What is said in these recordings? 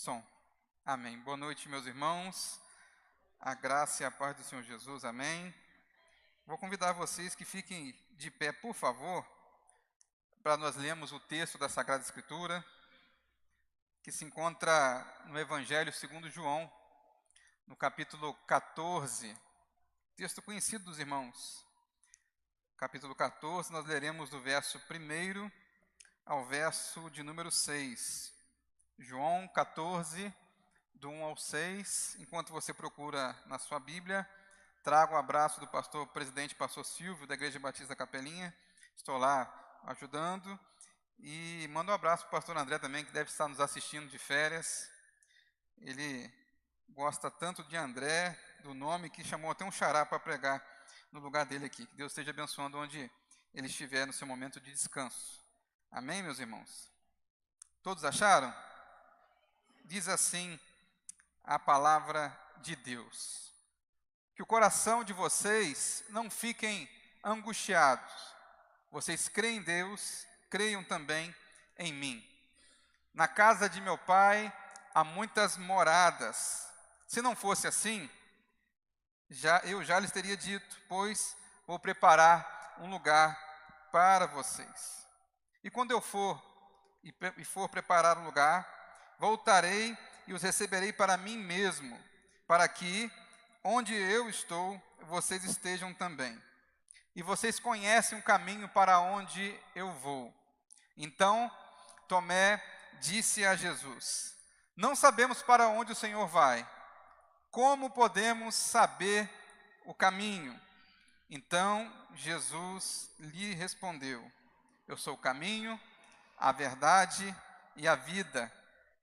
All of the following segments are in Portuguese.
Som. Amém. Boa noite, meus irmãos. A graça e a paz do Senhor Jesus. Amém. Vou convidar vocês que fiquem de pé, por favor, para nós lermos o texto da Sagrada Escritura, que se encontra no Evangelho segundo João, no capítulo 14. Texto conhecido dos irmãos. Capítulo 14, nós leremos do verso 1 ao verso de número 6. João 14, do 1 ao 6. Enquanto você procura na sua Bíblia, trago o abraço do pastor presidente, pastor Silvio, da Igreja Batista Capelinha. Estou lá ajudando. E mando um abraço para o pastor André também, que deve estar nos assistindo de férias. Ele gosta tanto de André, do nome, que chamou até um xará para pregar no lugar dele aqui. Que Deus esteja abençoando onde ele estiver no seu momento de descanso. Amém, meus irmãos? Todos acharam? Diz assim a palavra de Deus: que o coração de vocês não fiquem angustiados. Vocês creem em Deus, creiam também em mim. Na casa de meu pai há muitas moradas. Se não fosse assim, eu já lhes teria dito, pois vou preparar um lugar para vocês. E quando eu for preparar um lugar, voltarei e os receberei para mim mesmo, para que, onde eu estou, vocês estejam também. E vocês conhecem o caminho para onde eu vou. Então, Tomé disse a Jesus: não sabemos para onde o Senhor vai. Como podemos saber o caminho? Então, Jesus lhe respondeu: eu sou o caminho, a verdade e a vida.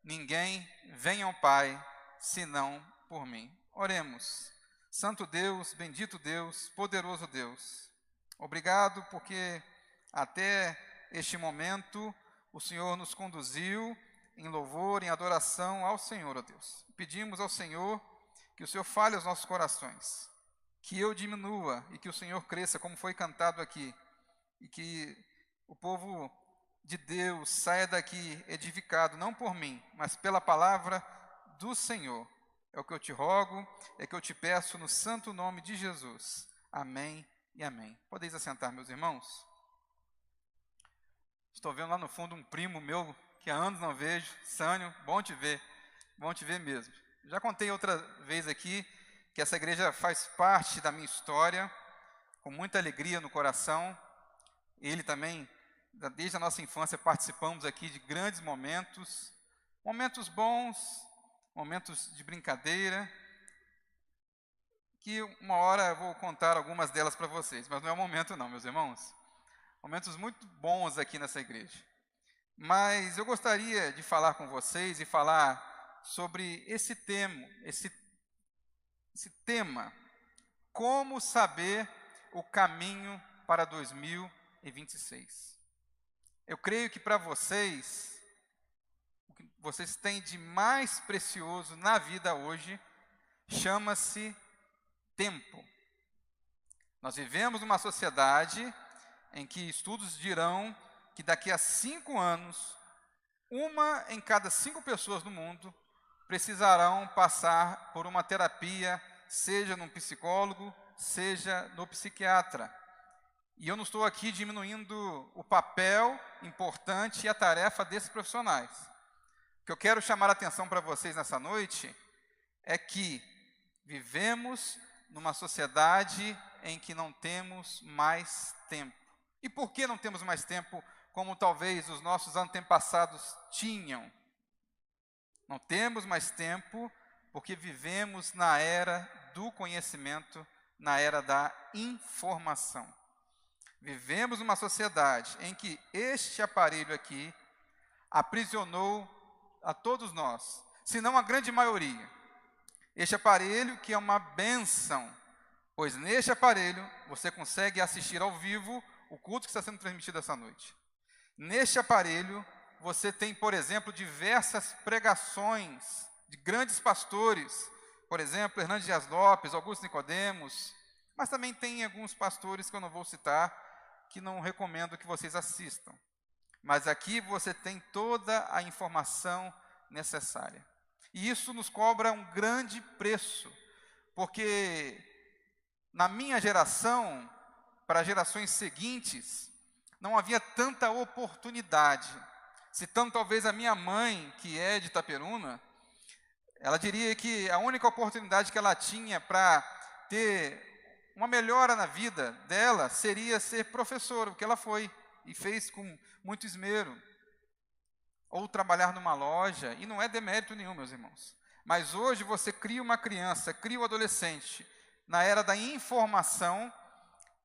Ninguém vem ao Pai, senão por mim. Oremos. Santo Deus, bendito Deus, poderoso Deus, obrigado porque até este momento o Senhor nos conduziu em louvor, em adoração ao Senhor, ó Deus. Pedimos ao Senhor que o Senhor fale aos nossos corações, que eu diminua e que o Senhor cresça, como foi cantado aqui, e que o povo de Deus saia daqui edificado, não por mim, mas pela palavra do Senhor. É o que eu te rogo, é o que eu te peço no santo nome de Jesus. Amém e amém. Podeis assentar, meus irmãos? Estou vendo lá no fundo um primo meu, que há anos não vejo. Sânio, bom te ver mesmo. Já contei outra vez aqui, que essa igreja faz parte da minha história, com muita alegria no coração. Ele também, desde a nossa infância, participamos aqui de grandes momentos, momentos bons, momentos de brincadeira, que uma hora eu vou contar algumas delas para vocês, mas não é o momento não, meus irmãos. Momentos muito bons aqui nessa igreja. Mas eu gostaria de falar com vocês e falar sobre esse tema, como saber o caminho para 2026. Eu creio que para vocês, o que vocês têm de mais precioso na vida hoje, chama-se tempo. Nós vivemos numa sociedade em que estudos dirão que daqui a 5 anos, 1 em cada 5 pessoas no mundo precisarão passar por uma terapia, seja num psicólogo, seja no psiquiatra. E eu não estou aqui diminuindo o papel importante e a tarefa desses profissionais. O que eu quero chamar a atenção para vocês nessa noite é que vivemos numa sociedade em que não temos mais tempo. E por que não temos mais tempo como talvez os nossos antepassados tinham? Não temos mais tempo porque vivemos na era do conhecimento, na era da informação. Vivemos numa sociedade em que este aparelho aqui aprisionou a todos nós, se não a grande maioria. Este aparelho que é uma bênção, pois neste aparelho você consegue assistir ao vivo o culto que está sendo transmitido essa noite. Neste aparelho você tem, por exemplo, diversas pregações de grandes pastores, por exemplo, Hernandes Dias Lopes, Augusto Nicodemos, mas também tem alguns pastores que eu não vou citar, que não recomendo que vocês assistam. Mas aqui você tem toda a informação necessária. E isso nos cobra um grande preço, porque na minha geração, para gerações seguintes, não havia tanta oportunidade. Citando talvez a minha mãe, que é de Itaperuna, ela diria que a única oportunidade que ela tinha para ter uma melhora na vida dela seria ser professora, o que ela foi e fez com muito esmero. Ou trabalhar numa loja, e não é demérito nenhum, meus irmãos. Mas hoje você cria uma criança, cria um adolescente, na era da informação,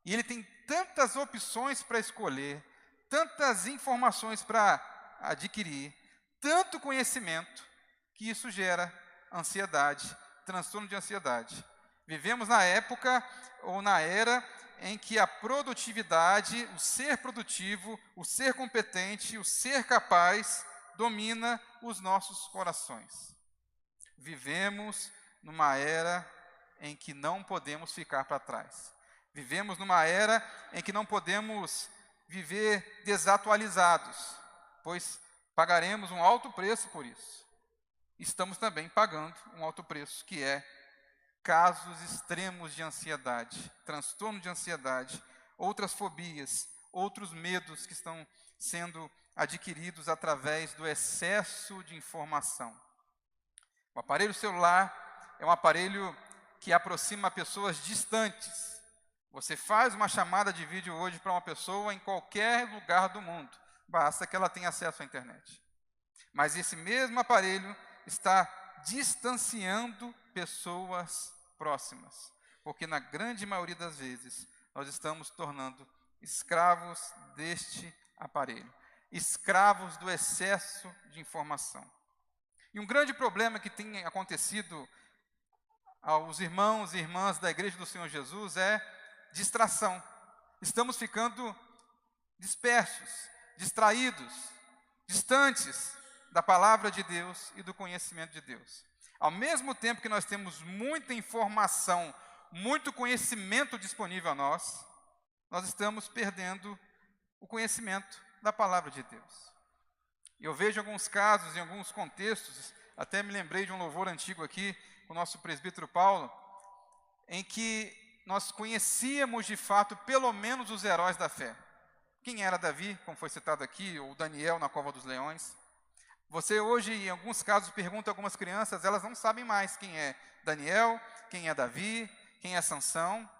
e ele tem tantas opções para escolher, tantas informações para adquirir, tanto conhecimento, que isso gera ansiedade, transtorno de ansiedade. Vivemos na época, ou na era, em que a produtividade, o ser produtivo, o ser competente, o ser capaz, domina os nossos corações. Vivemos numa era em que não podemos ficar para trás. Vivemos numa era em que não podemos viver desatualizados, pois pagaremos um alto preço por isso. Estamos também pagando um alto preço, que é casos extremos de ansiedade, transtorno de ansiedade, outras fobias, outros medos que estão sendo adquiridos através do excesso de informação. O aparelho celular é um aparelho que aproxima pessoas distantes. Você faz uma chamada de vídeo hoje para uma pessoa em qualquer lugar do mundo, basta que ela tenha acesso à internet. Mas esse mesmo aparelho está distanciando pessoas próximas, porque na grande maioria das vezes nós estamos tornando escravos deste aparelho, escravos do excesso de informação. E um grande problema que tem acontecido aos irmãos e irmãs da Igreja do Senhor Jesus é distração. Estamos ficando dispersos, distraídos, distantes da palavra de Deus e do conhecimento de Deus. Ao mesmo tempo que nós temos muita informação, muito conhecimento disponível a nós, nós estamos perdendo o conhecimento da palavra de Deus. Eu vejo alguns casos, em alguns contextos, até me lembrei de um louvor antigo aqui, com o nosso presbítero Paulo, em que nós conhecíamos de fato, pelo menos, os heróis da fé. Quem era Davi, como foi citado aqui, ou Daniel na cova dos leões. Você hoje, em alguns casos, pergunta a algumas crianças, elas não sabem mais quem é Daniel, quem é Davi, quem é Sansão.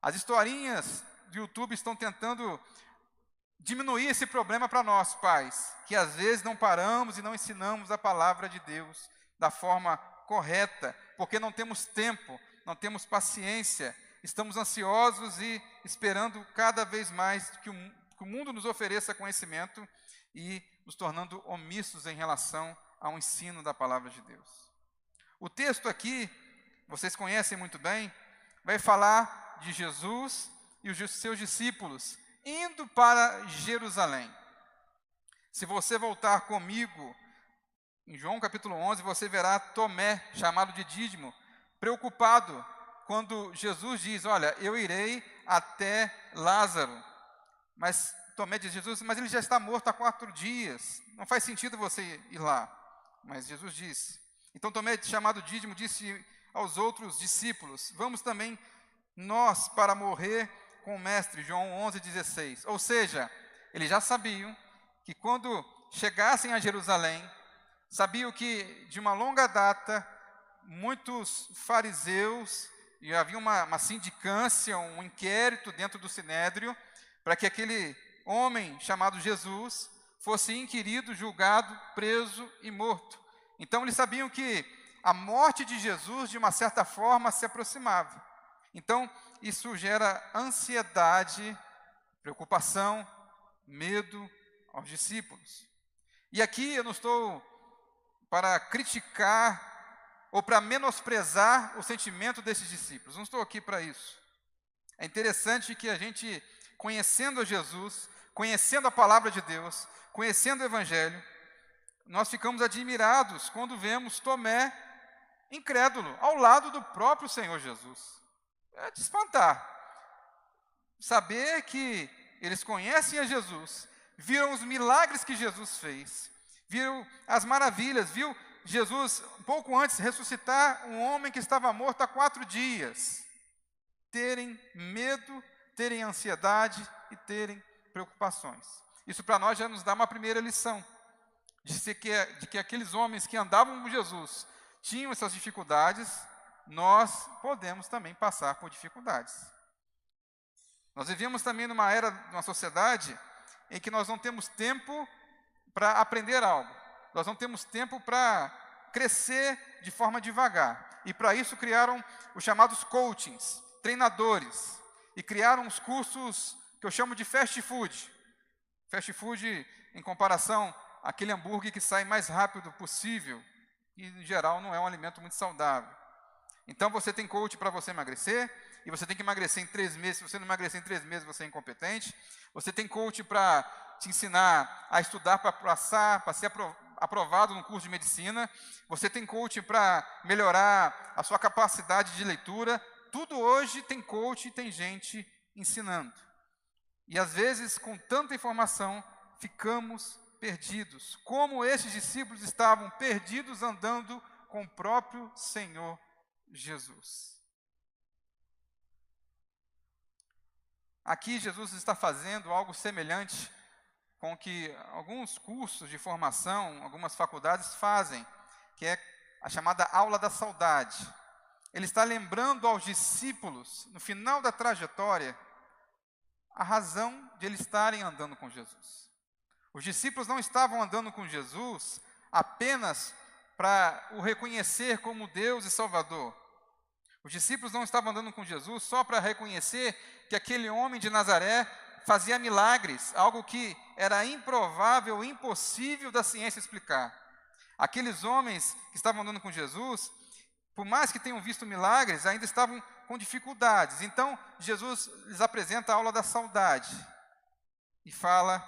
As historinhas do YouTube estão tentando diminuir esse problema para nós, pais, que às vezes não paramos e não ensinamos a palavra de Deus da forma correta, porque não temos tempo, não temos paciência, estamos ansiosos e esperando cada vez mais que o mundo nos ofereça conhecimento e nos tornando omissos em relação ao ensino da palavra de Deus. O texto aqui, vocês conhecem muito bem, vai falar de Jesus e os seus discípulos indo para Jerusalém. Se você voltar comigo em João capítulo 11, você verá Tomé, chamado de Dídimo, preocupado quando Jesus diz, olha, eu irei até Lázaro. Mas Tomé diz, Jesus, mas ele já está morto há 4 dias, não faz sentido você ir lá. Mas Jesus disse. Então Tomé, chamado Dídimo, disse aos outros discípulos, vamos também nós para morrer com o mestre, João 11:16. Ou seja, eles já sabiam que quando chegassem a Jerusalém, sabiam que de uma longa data, muitos fariseus, e havia uma sindicância, um inquérito dentro do Sinédrio, para que aquele homem chamado Jesus fosse inquirido, julgado, preso e morto. Então eles sabiam que a morte de Jesus, de uma certa forma, se aproximava. Então, isso gera ansiedade, preocupação, medo aos discípulos. E aqui eu não estou para criticar ou para menosprezar o sentimento desses discípulos. Não estou aqui para isso. É interessante que a gente, conhecendo a Jesus, conhecendo a palavra de Deus, conhecendo o Evangelho, nós ficamos admirados quando vemos Tomé incrédulo, ao lado do próprio Senhor Jesus. É de espantar. Saber que eles conhecem a Jesus, viram os milagres que Jesus fez, viram as maravilhas, Jesus, um pouco antes, ressuscitar um homem que estava morto há 4 dias. Terem medo, terem ansiedade e terem preocupações. Isso para nós já nos dá uma primeira lição, de que aqueles homens que andavam com Jesus tinham essas dificuldades, nós podemos também passar por dificuldades. Nós vivemos também numa era, numa sociedade, em que nós não temos tempo para aprender algo. Nós não temos tempo para crescer de forma devagar. E para isso criaram os chamados coachings, treinadores. E criaram os cursos que eu chamo de fast food. Fast food, em comparação àquele hambúrguer que sai mais rápido possível. E, em geral, não é um alimento muito saudável. Então, você tem coach para você emagrecer, e você tem que emagrecer em 3 meses. Se você não emagrecer em 3 meses, você é incompetente. Você tem coach para te ensinar a estudar para passar, para ser aprovado no curso de medicina. Você tem coach para melhorar a sua capacidade de leitura. Tudo hoje tem coach e tem gente ensinando. E às vezes, com tanta informação, ficamos perdidos. Como esses discípulos estavam perdidos andando com o próprio Senhor Jesus. Aqui Jesus está fazendo algo semelhante com o que alguns cursos de formação, algumas faculdades fazem, que é a chamada aula da saudade. Ele está lembrando aos discípulos, no final da trajetória, a razão de eles estarem andando com Jesus. Os discípulos não estavam andando com Jesus apenas para o reconhecer como Deus e Salvador. Os discípulos não estavam andando com Jesus só para reconhecer que aquele homem de Nazaré fazia milagres, algo que era improvável, impossível da ciência explicar. Aqueles homens que estavam andando com Jesus, por mais que tenham visto milagres, ainda estavam com dificuldades. Então, Jesus lhes apresenta a aula da saudade e fala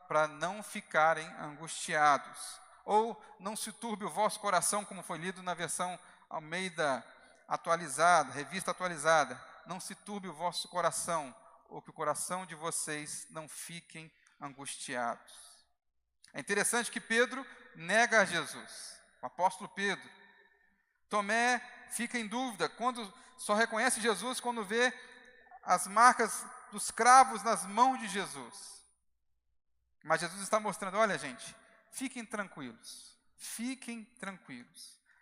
para não ficarem angustiados, ou não se turbe o vosso coração, como foi lido na versão Almeida atualizada, revista atualizada. Não se turbe o vosso coração, ou que o coração de vocês não fiquem angustiados. É interessante que Pedro nega a Jesus, o apóstolo Pedro. Tomé fica em dúvida, só reconhece Jesus quando vê as marcas dos cravos nas mãos de Jesus. Mas Jesus está mostrando, olha gente, fiquem tranquilos.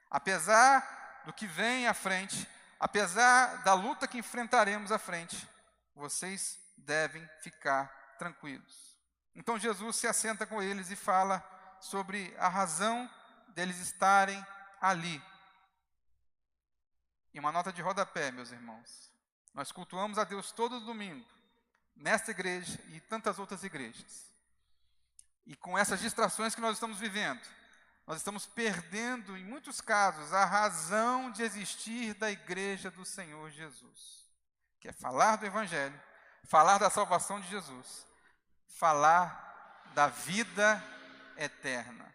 Apesar do que vem à frente, apesar da luta que enfrentaremos à frente, vocês devem ficar tranquilos. Então Jesus se assenta com eles e fala sobre a razão deles estarem ali. E uma nota de rodapé, meus irmãos. Nós cultuamos a Deus todo domingo, nesta igreja e tantas outras igrejas. E com essas distrações que nós estamos vivendo, nós estamos perdendo, em muitos casos, a razão de existir da igreja do Senhor Jesus. Que é falar do Evangelho, falar da salvação de Jesus, falar da vida eterna.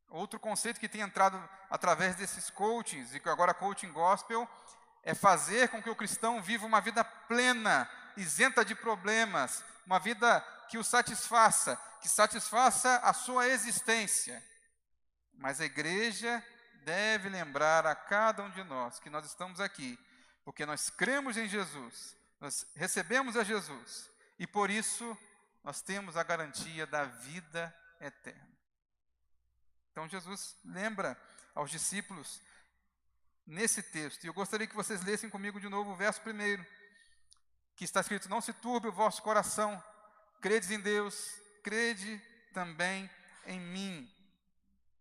Outro conceito que tem entrado através desses coachings, e que agora coaching gospel, é fazer com que o cristão viva uma vida plena, isenta de problemas, uma vida que o satisfaça, que satisfaça a sua existência. Mas a igreja deve lembrar a cada um de nós que nós estamos aqui, porque nós cremos em Jesus, nós recebemos a Jesus, e por isso nós temos a garantia da vida eterna. Então Jesus lembra aos discípulos nesse texto, e eu gostaria que vocês lessem comigo de novo o verso 1, que está escrito: não se turbe o vosso coração, credes em Deus, crede também em mim.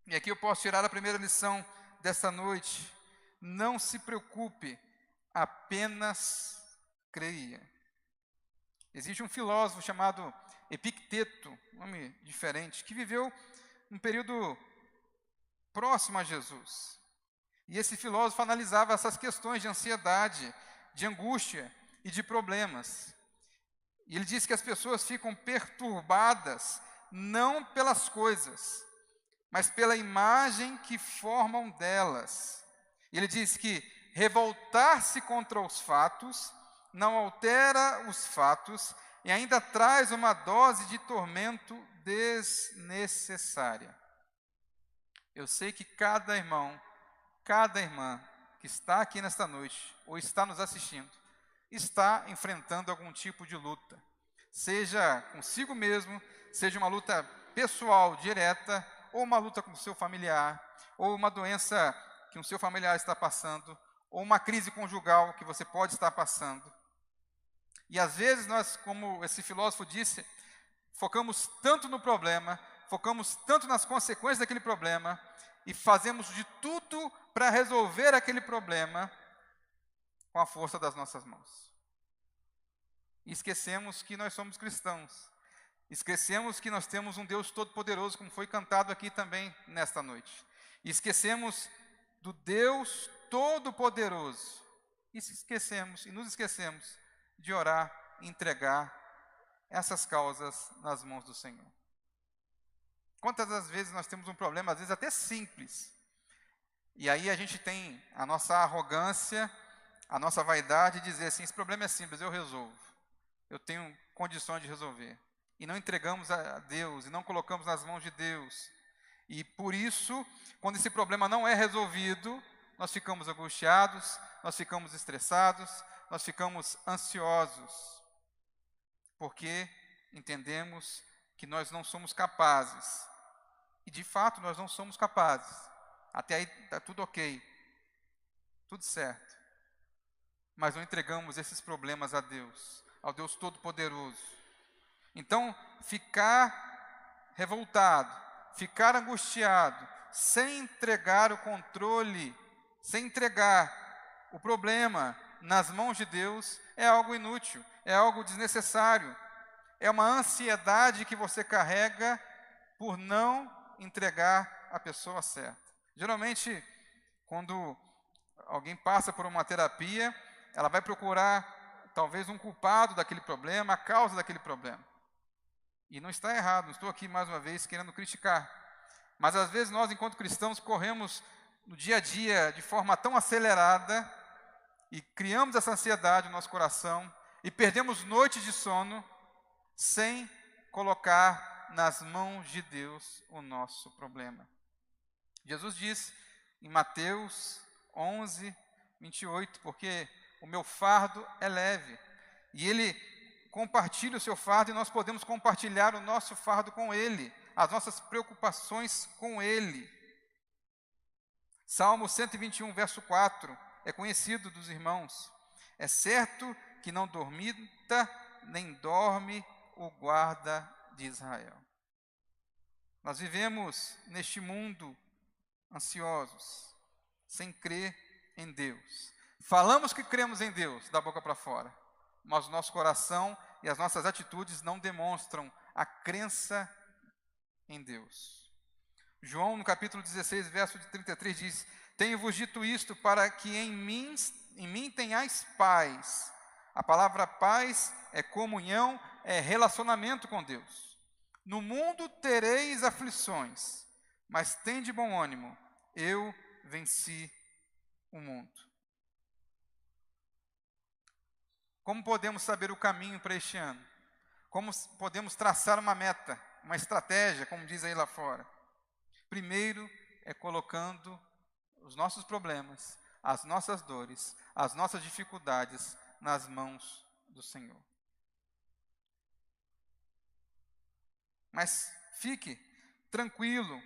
E aqui eu posso tirar a primeira lição desta noite: não se preocupe, apenas creia. Existe um filósofo chamado Epicteto, nome diferente, que viveu um período próximo a Jesus. E esse filósofo analisava essas questões de ansiedade, de angústia e de problemas. E ele diz que as pessoas ficam perturbadas não pelas coisas, mas pela imagem que formam delas. E ele diz que revoltar-se contra os fatos não altera os fatos e ainda traz uma dose de tormento desnecessária. Eu sei que cada irmão, cada irmã que está aqui nesta noite, ou está nos assistindo, está enfrentando algum tipo de luta. Seja consigo mesmo, seja uma luta pessoal, direta, ou uma luta com o seu familiar, ou uma doença que o seu familiar está passando, ou uma crise conjugal que você pode estar passando. E às vezes nós, como esse filósofo disse, focamos tanto no problema, focamos tanto nas consequências daquele problema, e fazemos de tudo para resolver aquele problema com a força das nossas mãos. E esquecemos que nós somos cristãos. Esquecemos que nós temos um Deus todo-poderoso, como foi cantado aqui também nesta noite. E esquecemos do Deus todo-poderoso. E nos esquecemos de orar e entregar essas causas nas mãos do Senhor. Quantas das vezes nós temos um problema, às vezes até simples, e aí a gente tem a nossa arrogância, a nossa vaidade de dizer assim, esse problema é simples, eu resolvo. Eu tenho condições de resolver. E não entregamos a Deus, e não colocamos nas mãos de Deus. E por isso, quando esse problema não é resolvido, nós ficamos angustiados, nós ficamos estressados, nós ficamos ansiosos. Porque entendemos que nós não somos capazes. E de fato nós não somos capazes. Até aí está tudo ok. Tudo certo. Mas não entregamos esses problemas a Deus, ao Deus Todo-Poderoso. Então, ficar revoltado, ficar angustiado, sem entregar o controle, sem entregar o problema nas mãos de Deus, é algo inútil, é algo desnecessário. É uma ansiedade que você carrega por não entregar a pessoa certa. Geralmente, quando alguém passa por uma terapia, ela vai procurar talvez um culpado daquele problema, a causa daquele problema. E não está errado, não estou aqui mais uma vez querendo criticar. Mas às vezes nós, enquanto cristãos, corremos no dia a dia de forma tão acelerada e criamos essa ansiedade no nosso coração e perdemos noites de sono sem colocar nas mãos de Deus o nosso problema. Jesus diz em Mateus 11, 28, porque o meu fardo é leve. E Ele compartilha o seu fardo e nós podemos compartilhar o nosso fardo com Ele, as nossas preocupações com Ele. Salmo 121, verso 4, é conhecido dos irmãos. É certo que não dormita, nem dorme o guarda de Israel. Nós vivemos neste mundo ansiosos, sem crer em Deus. Falamos que cremos em Deus, da boca para fora, mas o nosso coração e as nossas atitudes não demonstram a crença em Deus. João, no capítulo 16, verso de 33, diz: tenho-vos dito isto para que em mim tenhais paz. A palavra paz é comunhão, é relacionamento com Deus. No mundo tereis aflições, mas tende bom ânimo, eu venci o mundo. Como podemos saber o caminho para este ano? Como podemos traçar uma meta, uma estratégia, como diz aí lá fora? Primeiro é colocando os nossos problemas, as nossas dores, as nossas dificuldades nas mãos do Senhor. Mas fique tranquilo,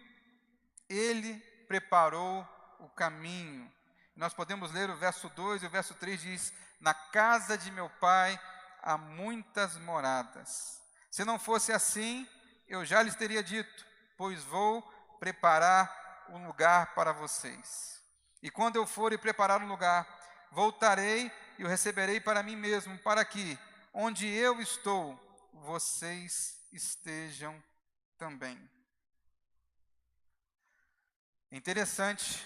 Ele preparou o caminho. Nós podemos ler o verso 2 e o verso 3 diz: na casa de meu pai há muitas moradas. Se não fosse assim, eu já lhes teria dito, pois vou preparar um lugar para vocês. E quando eu for e preparar um lugar, voltarei e o receberei para mim mesmo, para que, onde eu estou, vocês estejam também. É interessante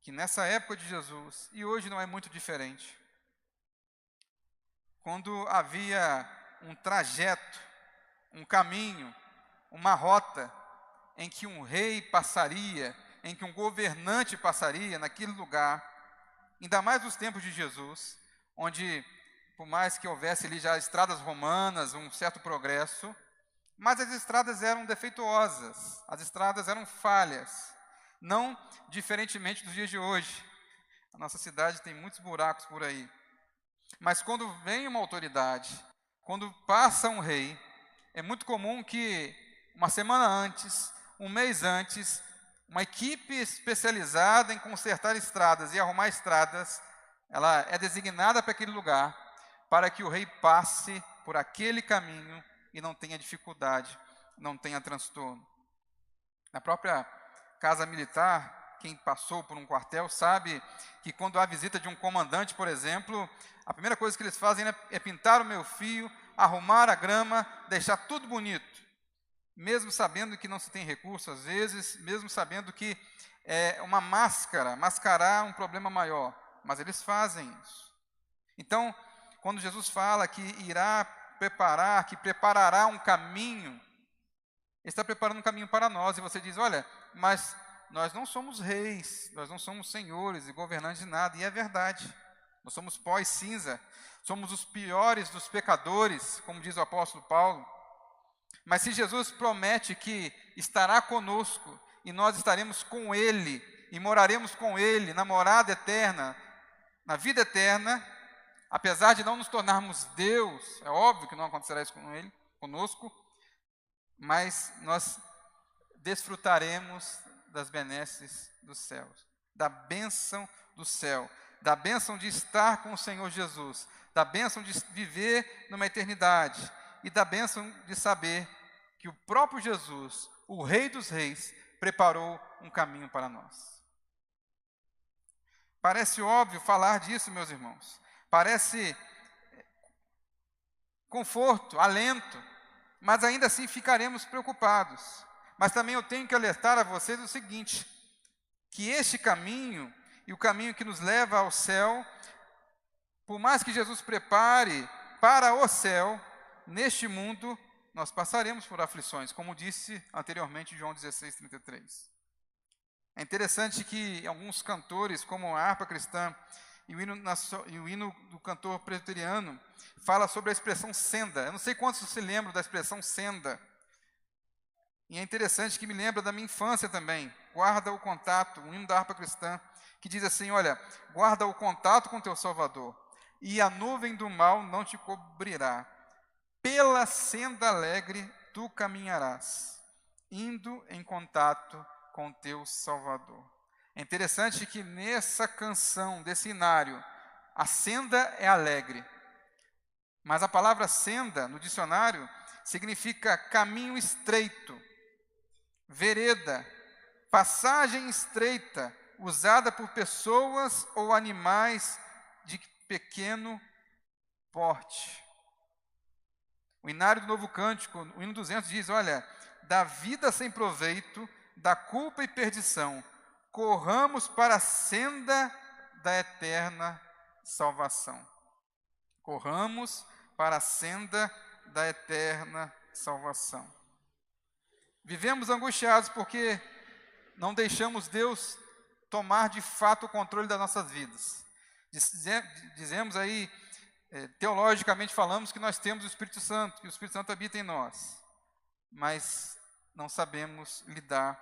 que nessa época de Jesus, e hoje não é muito diferente, quando havia um trajeto, um caminho, uma rota, em que um rei passaria, em que um governante passaria naquele lugar, ainda mais nos tempos de Jesus, onde, por mais que houvesse ali já estradas romanas, um certo progresso, Mas as estradas eram defeituosas, as estradas eram falhas, não diferentemente dos dias de hoje. A nossa cidade tem muitos buracos por aí. Mas quando vem uma autoridade, quando passa um rei, é muito comum que uma semana antes, um mês antes, uma equipe especializada em consertar estradas e arrumar estradas, ela é designada para aquele lugar, para que o rei passe por aquele caminho e não tenha dificuldade, não tenha transtorno. Na própria casa militar, quem passou por um quartel sabe que quando há visita de um comandante, por exemplo, a primeira coisa que eles fazem é pintar o meio fio, arrumar a grama, deixar tudo bonito. Mesmo sabendo que não se tem recurso às vezes, mesmo sabendo que é uma máscara, mascarar um problema maior, mas eles fazem isso. Então, quando Jesus fala que irá preparar, que preparará um caminho, ele está preparando um caminho para nós, e você diz, olha, mas nós não somos reis, nós não somos senhores e governantes de nada, e é verdade, nós somos pó e cinza, somos os piores dos pecadores, como diz o apóstolo Paulo. Mas se Jesus promete que estará conosco, e nós estaremos com Ele, e moraremos com Ele na morada eterna, na vida eterna, apesar de não nos tornarmos Deus, é óbvio que não acontecerá isso com Ele, conosco, mas nós desfrutaremos das benesses dos céus, da bênção do céu, da bênção de estar com o Senhor Jesus, da bênção de viver numa eternidade, e da bênção de saber que o próprio Jesus, o Rei dos Reis, preparou um caminho para nós. Parece óbvio falar disso, meus irmãos. Parece conforto, alento, mas ainda assim ficaremos preocupados. Mas também eu tenho que alertar a vocês o seguinte, que este caminho, e o caminho que nos leva ao céu, por mais que Jesus prepare para o céu, neste mundo, nós passaremos por aflições, como disse anteriormente João 16:33. É interessante que alguns cantores, como a harpa cristã e o hino do cantor presbiteriano, fala sobre a expressão senda. Eu não sei quantos se lembram da expressão senda. E é interessante que me lembra da minha infância também. Guarda o contato, o hino da harpa cristã, que diz assim, olha, guarda o contato com teu Salvador, e a nuvem do mal não te cobrirá. Pela senda alegre tu caminharás, indo em contato com teu Salvador. É interessante que nessa canção, desse hinário, a senda é alegre. Mas a palavra senda, no dicionário, significa caminho estreito, vereda, passagem estreita, usada por pessoas ou animais de pequeno porte. O hinário do Novo Cântico, o hino 200, diz, olha, da vida sem proveito, da culpa e perdição, corramos para a senda da eterna salvação. Corramos para a senda da eterna salvação. Vivemos angustiados porque não deixamos Deus tomar de fato o controle das nossas vidas. Dizemos aí, teologicamente falamos que nós temos o Espírito Santo, que o Espírito Santo habita em nós, mas não sabemos lidar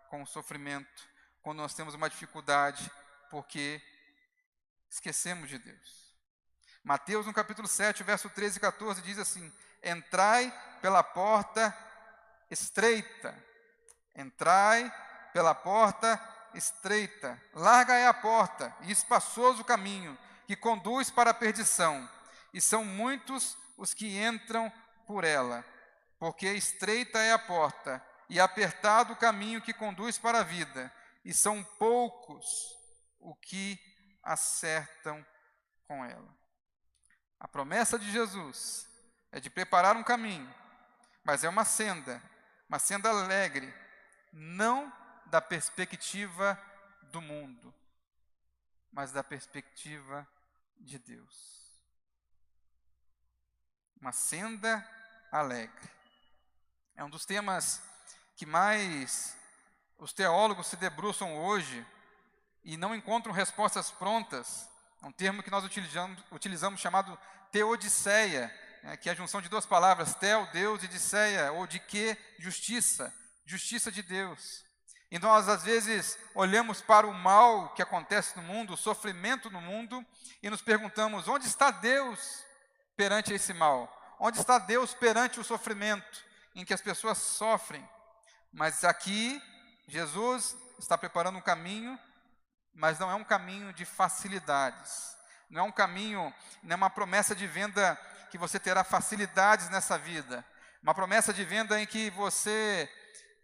com o sofrimento, quando nós temos uma dificuldade, porque esquecemos de Deus. Mateus, no capítulo 7, verso 13 e 14, diz assim, entrai pela porta estreita, entrai pela porta estreita, larga é a porta e espaçoso o caminho que conduz para a perdição, e são muitos os que entram por ela, porque estreita é a porta e apertado o caminho que conduz para a vida, e são poucos os que acertam com ela. A promessa de Jesus é de preparar um caminho, mas é uma senda alegre, não da perspectiva do mundo, mas da perspectiva de Deus. Uma senda alegre. É um dos temas que mais os teólogos se debruçam hoje e não encontram respostas prontas. É um termo que nós utilizamos chamado teodiceia. que é a junção de duas palavras, tel, Deus, e diceia, ou de que, justiça, justiça de Deus. E nós, às vezes, olhamos para o mal que acontece no mundo, o sofrimento no mundo, e nos perguntamos, onde está Deus perante esse mal? Onde está Deus perante o sofrimento em que as pessoas sofrem? Mas aqui, Jesus está preparando um caminho, mas não é um caminho de facilidades. Não é um caminho, não é uma promessa de venda que você terá facilidades nessa vida. Uma promessa de venda em que você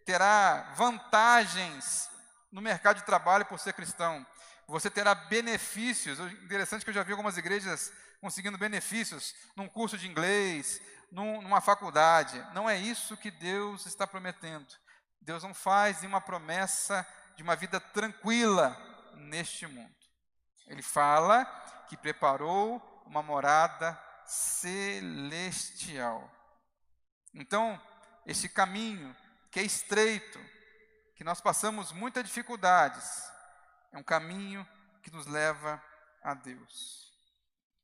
terá vantagens no mercado de trabalho por ser cristão. Você terá benefícios. Interessante que eu já vi algumas igrejas conseguindo benefícios num curso de inglês, numa faculdade. Não é isso que Deus está prometendo. Deus não faz nenhuma promessa de uma vida tranquila neste mundo. Ele fala que preparou uma morada celestial. Então, esse caminho que é estreito, que nós passamos muitas dificuldades, é um caminho que nos leva a Deus.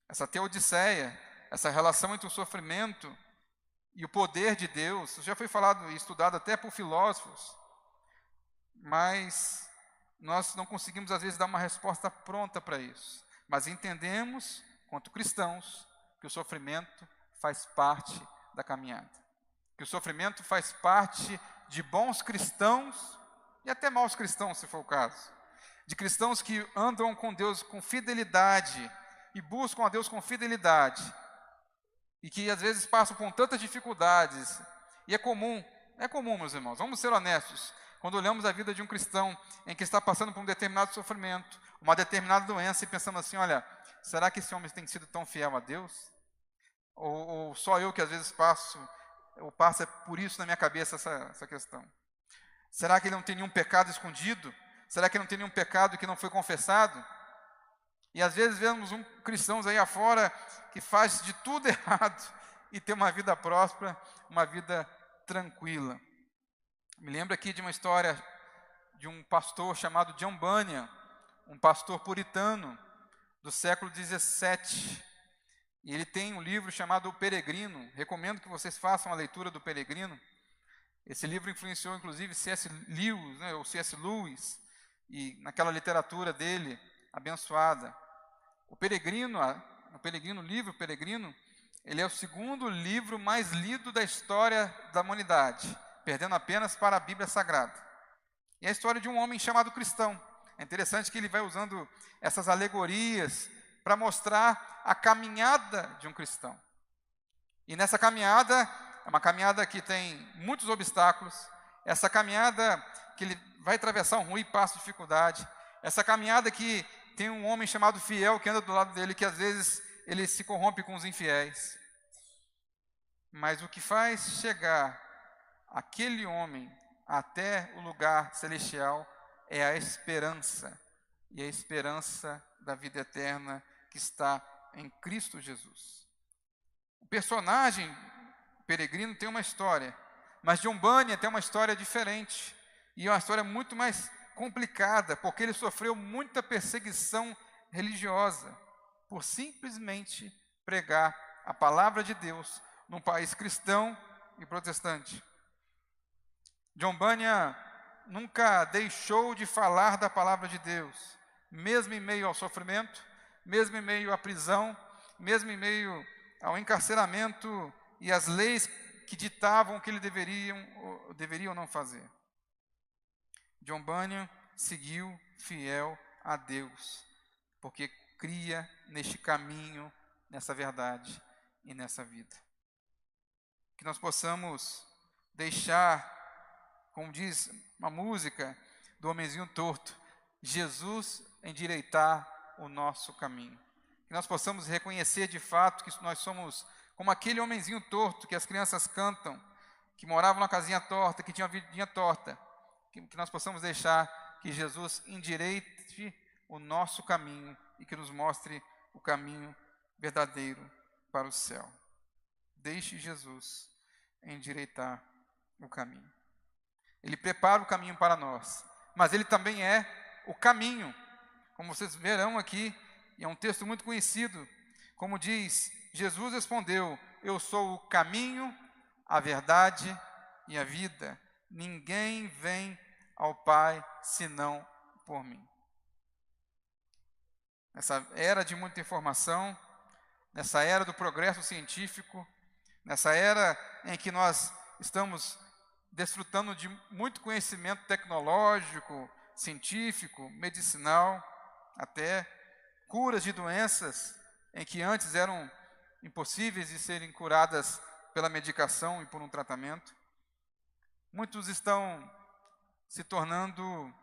Essa teodiceia, essa relação entre o sofrimento e o poder de Deus, já foi falado e estudado até por filósofos, mas nós não conseguimos às vezes dar uma resposta pronta para isso. Mas entendemos, quanto cristãos, que o sofrimento faz parte da caminhada. Que o sofrimento faz parte de bons cristãos e até maus cristãos, se for o caso. De cristãos que andam com Deus com fidelidade e buscam a Deus com fidelidade. E que às vezes passam por tantas dificuldades. E é comum, meus irmãos, vamos ser honestos. Quando olhamos a vida de um cristão em que está passando por um determinado sofrimento, uma determinada doença, e pensamos assim, olha, será que esse homem tem sido tão fiel a Deus? Ou só eu que às vezes passa por isso na minha cabeça essa questão. Será que ele não tem nenhum pecado escondido? Será que ele não tem nenhum pecado que não foi confessado? E às vezes vemos cristãos aí afora que faz de tudo errado e tem uma vida próspera, uma vida tranquila. Me lembro aqui de uma história de um pastor chamado John Bunyan, um pastor puritano do século 17. E ele tem um livro chamado O Peregrino. Recomendo que vocês façam a leitura do Peregrino. Esse livro influenciou inclusive C.S. Lewis, ou C.S. Lewis, e naquela literatura dele, abençoada. O livro Peregrino, ele é o segundo livro mais lido da história da humanidade, perdendo apenas para a Bíblia Sagrada. E é a história de um homem chamado cristão. É interessante que ele vai usando essas alegorias para mostrar a caminhada de um cristão. E nessa caminhada, é uma caminhada que tem muitos obstáculos, essa caminhada que ele vai atravessar um ruim passo de dificuldade, essa caminhada que tem um homem chamado fiel que anda do lado dele, que às vezes ele se corrompe com os infiéis. Mas o que faz chegar aquele homem até o lugar celestial é a esperança, e a esperança da vida eterna que está em Cristo Jesus. O personagem peregrino tem uma história, mas John Bunyan tem uma história diferente, e é uma história muito mais complicada, porque ele sofreu muita perseguição religiosa, por simplesmente pregar a palavra de Deus num país cristão e protestante. John Bunyan nunca deixou de falar da palavra de Deus, mesmo em meio ao sofrimento, mesmo em meio à prisão, mesmo em meio ao encarceramento e às leis que ditavam o que ele deveria ou não fazer. John Bunyan seguiu fiel a Deus, porque cria neste caminho, nessa verdade e nessa vida. Que nós possamos deixar, como diz uma música do Homenzinho Torto, Jesus endireitar o nosso caminho. Que nós possamos reconhecer de fato que nós somos como aquele homenzinho torto que as crianças cantam, que morava numa casinha torta, que tinha uma vidinha torta. Que nós possamos deixar que Jesus endireite o nosso caminho e que nos mostre o caminho verdadeiro para o céu. Deixe Jesus endireitar o caminho. Ele prepara o caminho para nós, mas ele também é o caminho. Como vocês verão aqui, e é um texto muito conhecido, como diz Jesus respondeu: eu sou o caminho, a verdade e a vida. Ninguém vem ao Pai senão por mim. Nessa era de muita informação, nessa era do progresso científico, nessa era em que nós estamos desfrutando de muito conhecimento tecnológico, científico, medicinal, até curas de doenças em que antes eram impossíveis de serem curadas pela medicação e por um tratamento. Muitos estão se tornando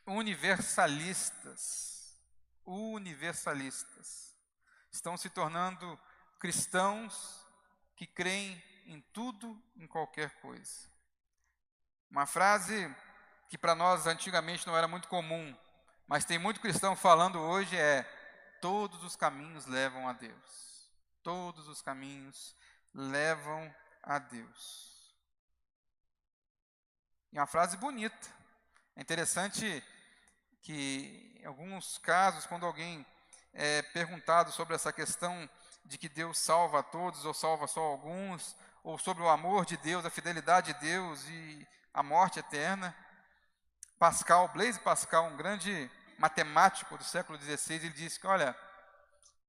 universalistas. Estão se tornando cristãos que creem em tudo, em qualquer coisa. Uma frase que para nós antigamente não era muito comum, mas tem muito cristão falando hoje é: todos os caminhos levam a Deus. Todos os caminhos levam a Deus. E é uma frase bonita. É interessante que, em alguns casos, quando alguém é perguntado sobre essa questão de que Deus salva a todos ou salva só alguns, ou sobre o amor de Deus, a fidelidade de Deus e a morte eterna, Blaise Pascal, um grande matemático do século XVI, ele disse que, olha,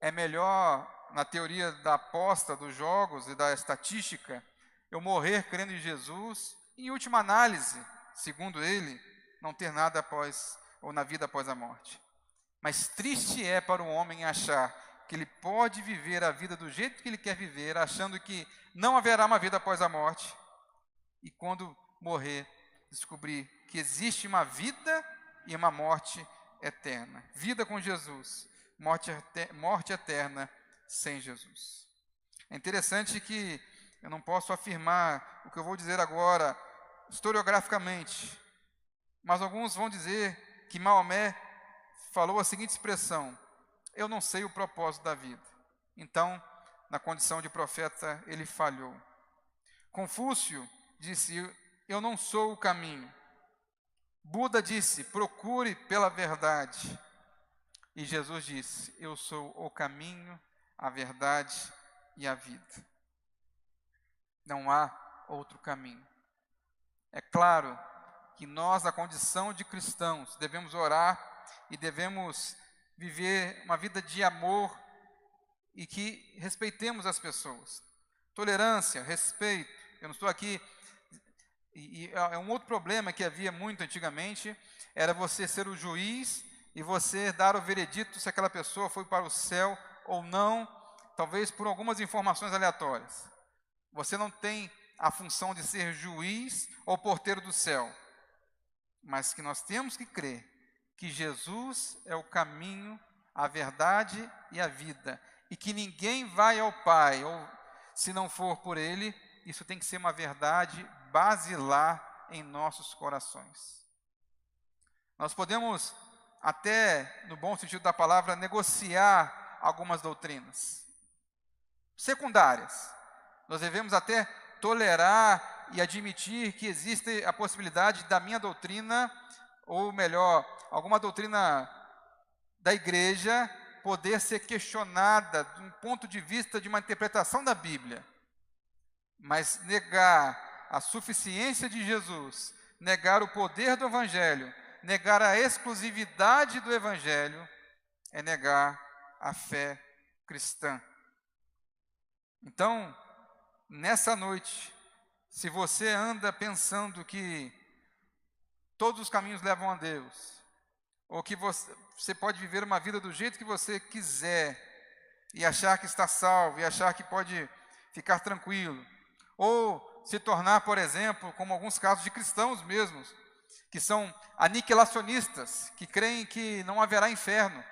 é melhor, na teoria da aposta, dos jogos e da estatística, eu morrer crendo em Jesus, e, em última análise, segundo ele, não ter nada após, ou na vida após a morte. Mas triste é para o homem achar que ele pode viver a vida do jeito que ele quer viver, achando que não haverá uma vida após a morte, e quando morrer, descobrir que existe uma vida e uma morte eterna. Vida com Jesus, morte eterna sem Jesus. É interessante que eu não posso afirmar o que eu vou dizer agora historiograficamente, mas alguns vão dizer que Maomé falou a seguinte expressão: eu não sei o propósito da vida. Então, na condição de profeta, ele falhou. Confúcio disse: eu não sou o caminho. Buda disse: procure pela verdade. E Jesus disse: eu sou o caminho, a verdade e a vida. Não há outro caminho. É claro que nós, na condição de cristãos, devemos orar e devemos viver uma vida de amor e que respeitemos as pessoas. Tolerância, respeito. Eu não estou aqui... E é um outro problema que havia muito antigamente, era você ser o juiz e você dar o veredito se aquela pessoa foi para o céu ou não, talvez por algumas informações aleatórias. Você não tem a função de ser juiz ou porteiro do céu, mas que nós temos que crer que Jesus é o caminho, a verdade e a vida, e que ninguém vai ao Pai, ou se não for por Ele. Isso tem que ser uma verdade basilar em nossos corações. Nós podemos, até no bom sentido da palavra, negociar algumas doutrinas secundárias. Nós devemos até tolerar e admitir que existe a possibilidade da minha doutrina, ou melhor, alguma doutrina da igreja, poder ser questionada de um ponto de vista de uma interpretação da Bíblia. Mas negar a suficiência de Jesus, negar o poder do Evangelho, negar a exclusividade do Evangelho, é negar a fé cristã. Então, nessa noite, se você anda pensando que todos os caminhos levam a Deus, ou que você pode viver uma vida do jeito que você quiser, e achar que está salvo, e achar que pode ficar tranquilo, ou se tornar, por exemplo, como alguns casos de cristãos mesmos, que são aniquilacionistas, que creem que não haverá inferno,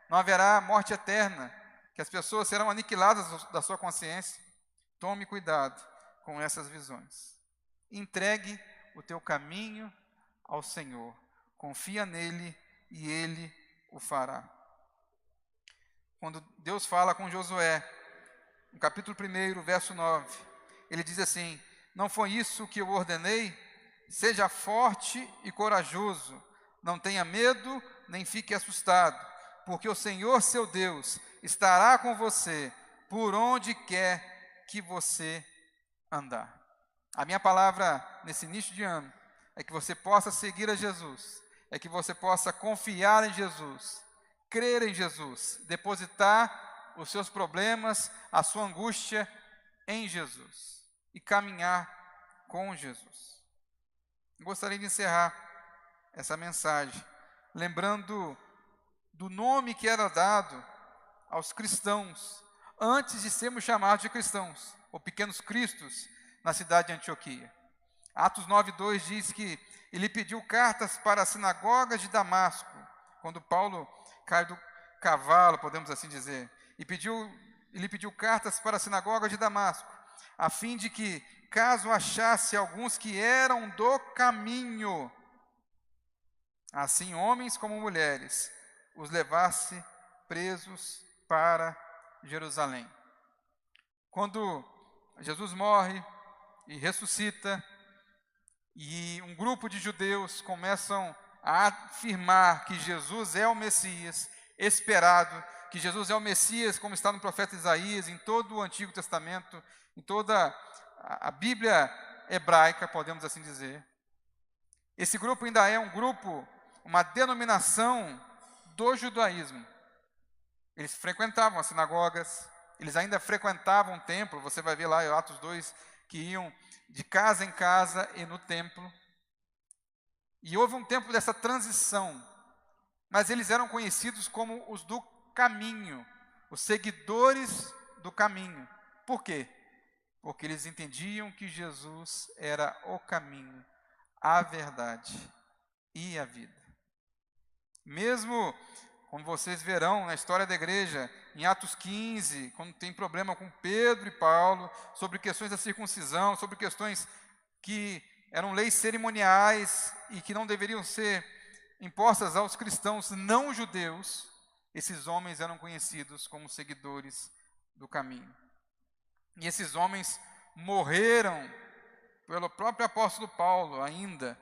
não haverá morte eterna, que as pessoas serão aniquiladas da sua consciência. Tome cuidado com essas visões. Entregue o teu caminho ao Senhor. Confia nele e ele o fará. Quando Deus fala com Josué, no capítulo 1, verso 9, ele diz assim: não foi isso que eu ordenei? Seja forte e corajoso, não tenha medo, nem fique assustado, porque o Senhor seu Deus estará com você por onde quer que você andar. A minha palavra nesse início de ano é que você possa seguir a Jesus, é que você possa confiar em Jesus, crer em Jesus, depositar os seus problemas, a sua angústia em Jesus e caminhar com Jesus. Gostaria de encerrar essa mensagem lembrando do nome que era dado aos cristãos antes de sermos chamados de cristãos, ou pequenos cristos, na cidade de Antioquia. Atos 9:2 diz que ele pediu cartas para as sinagogas de Damasco, quando Paulo cai do cavalo, podemos assim dizer, ele pediu cartas para a sinagoga de Damasco, a fim de que, caso achasse alguns que eram do caminho, assim homens como mulheres, os levasse presos para Jerusalém. Quando Jesus morre e ressuscita, e um grupo de judeus começam a afirmar que Jesus é o Messias esperado, que Jesus é o Messias, como está no profeta Isaías, em todo o Antigo Testamento, em toda a Bíblia hebraica, podemos assim dizer. Esse grupo ainda é um grupo, uma denominação do judaísmo. Eles frequentavam as sinagogas, eles ainda frequentavam o templo, você vai ver lá em Atos 2, que iam de casa em casa e no templo. E houve um tempo dessa transição, mas eles eram conhecidos como os do caminho, os seguidores do caminho. Por quê? Porque eles entendiam que Jesus era o caminho, a verdade e a vida. Mesmo, como vocês verão na história da igreja, em Atos 15, quando tem problema com Pedro e Paulo, sobre questões da circuncisão, sobre questões que eram leis cerimoniais e que não deveriam ser impostas aos cristãos não judeus, esses homens eram conhecidos como seguidores do caminho. E esses homens morreram pelo próprio apóstolo Paulo ainda,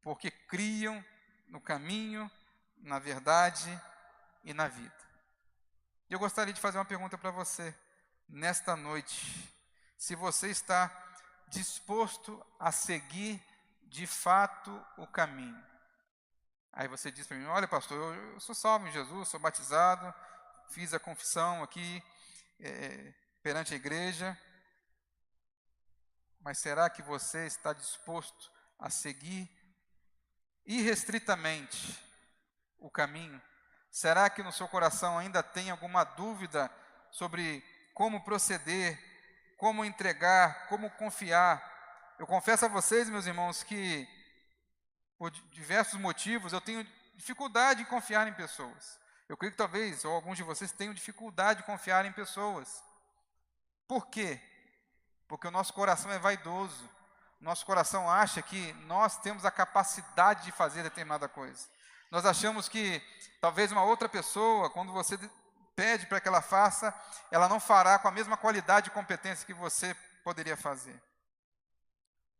porque criam no caminho, na verdade e na vida. Eu gostaria de fazer uma pergunta para você nesta noite. Se você está disposto a seguir de fato o caminho. Aí você diz para mim: olha, pastor, eu sou salvo em Jesus, sou batizado, fiz a confissão aqui perante a igreja. Mas será que você está disposto a seguir irrestritamente o caminho? Será que no seu coração ainda tem alguma dúvida sobre como proceder, como entregar, como confiar? Eu confesso a vocês, meus irmãos, que por diversos motivos eu tenho dificuldade em confiar em pessoas. Eu creio que talvez, ou alguns de vocês tenham dificuldade de confiar em pessoas. Por quê? Porque o nosso coração é vaidoso. Nosso coração acha que nós temos a capacidade de fazer determinada coisa. Nós achamos que talvez uma outra pessoa, quando você pede para que ela faça, ela não fará com a mesma qualidade e competência que você poderia fazer.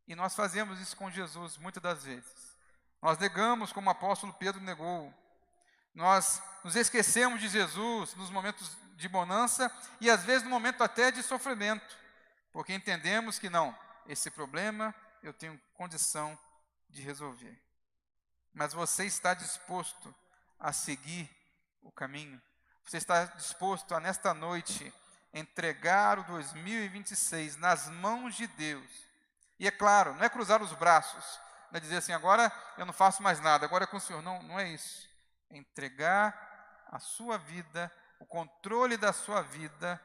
E nós fazemos isso com Jesus muitas das vezes. Nós negamos como o apóstolo Pedro negou. Nós nos esquecemos de Jesus nos momentos de bonança e às vezes no momento até de sofrimento, porque entendemos que não, esse problema eu tenho condição de resolver. Mas você está disposto a seguir o caminho? Você está disposto a, nesta noite, entregar o 2026 nas mãos de Deus? E é claro, não é cruzar os braços, não é dizer assim: agora eu não faço mais nada, agora é com o Senhor. Não, não é isso. É entregar a sua vida, o controle da sua vida,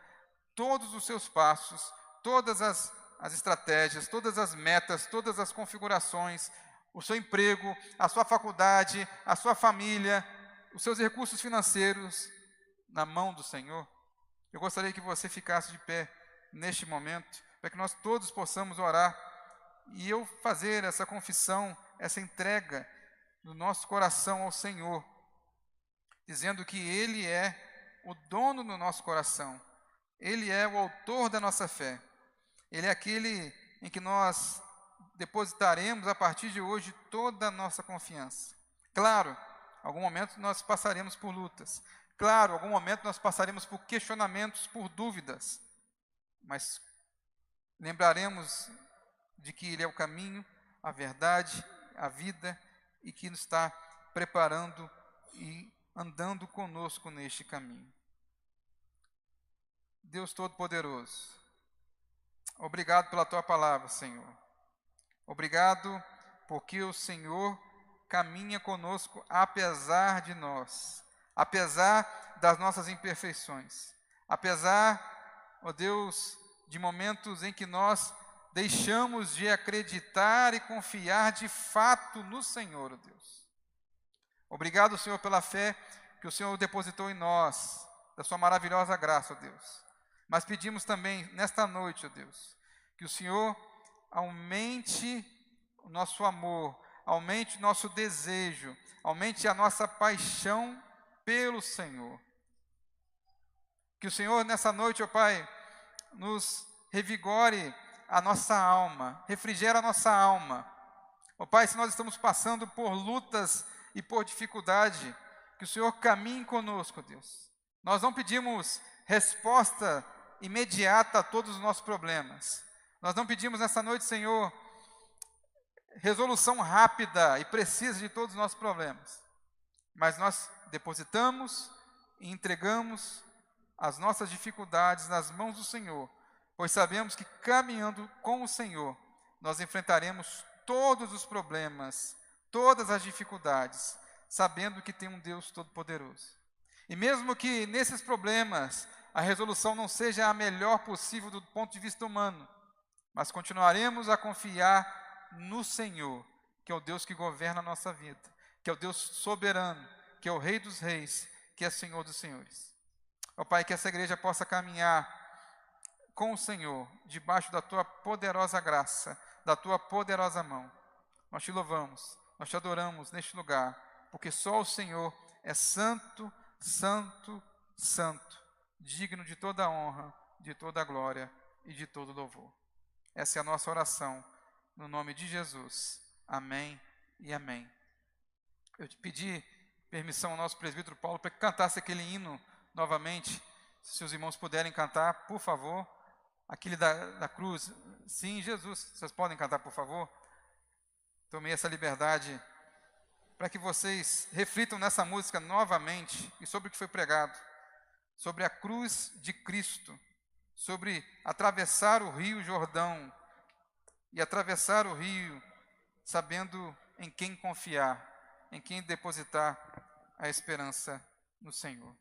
todos os seus passos, todas as estratégias, todas as metas, todas as configurações, o seu emprego, a sua faculdade, a sua família, os seus recursos financeiros na mão do Senhor. Eu gostaria que você ficasse de pé neste momento, para que nós todos possamos orar e eu fazer essa confissão, essa entrega do nosso coração ao Senhor, dizendo que Ele é o dono do nosso coração, Ele é o autor da nossa fé, Ele é aquele em que nós depositaremos a partir de hoje toda a nossa confiança. Claro, em algum momento nós passaremos por lutas. Claro, em algum momento nós passaremos por questionamentos, por dúvidas, mas lembraremos de que Ele é o caminho, a verdade, a vida, e que nos está preparando e andando conosco neste caminho. Deus Todo-Poderoso, obrigado pela Tua palavra, Senhor. Obrigado porque o Senhor caminha conosco apesar de nós, apesar das nossas imperfeições, apesar, ó Deus, de momentos em que nós deixamos de acreditar e confiar de fato no Senhor, ó Deus. Obrigado, Senhor, pela fé que o Senhor depositou em nós, da sua maravilhosa graça, ó Deus. Mas pedimos também, nesta noite, ó Deus, que o Senhor aumente o nosso amor, aumente o nosso desejo, aumente a nossa paixão pelo Senhor. Que o Senhor, nessa noite, ó Pai, nos revigore a nossa alma, refrigera a nossa alma. Ó Pai, se nós estamos passando por lutas e por dificuldade, que o Senhor caminhe conosco, Deus. Nós não pedimos resposta imediata a todos os nossos problemas. Nós não pedimos nessa noite, Senhor, resolução rápida e precisa de todos os nossos problemas. Mas nós depositamos e entregamos as nossas dificuldades nas mãos do Senhor, pois sabemos que caminhando com o Senhor, nós enfrentaremos todos os problemas, todas as dificuldades, sabendo que tem um Deus Todo-Poderoso. E mesmo que nesses problemas a resolução não seja a melhor possível do ponto de vista humano, mas continuaremos a confiar no Senhor, que é o Deus que governa a nossa vida, que é o Deus soberano, que é o Rei dos Reis, que é Senhor dos Senhores. Ó Pai, que essa igreja possa caminhar com o Senhor, debaixo da Tua poderosa graça, da Tua poderosa mão. Nós te louvamos, nós te adoramos neste lugar, porque só o Senhor é santo, santo, santo, digno de toda a honra, de toda a glória e de todo louvor. Essa é a nossa oração, no nome de Jesus. Amém e amém. Eu te pedi permissão ao nosso presbítero Paulo para que cantasse aquele hino novamente. Se os irmãos puderem cantar, por favor. Aquele da cruz. Sim, Jesus. Vocês podem cantar, por favor? Tomei essa liberdade para que vocês reflitam nessa música novamente e sobre o que foi pregado. Sobre a cruz de Cristo. Sobre atravessar o rio Jordão e atravessar o rio sabendo em quem confiar, em quem depositar a esperança no Senhor.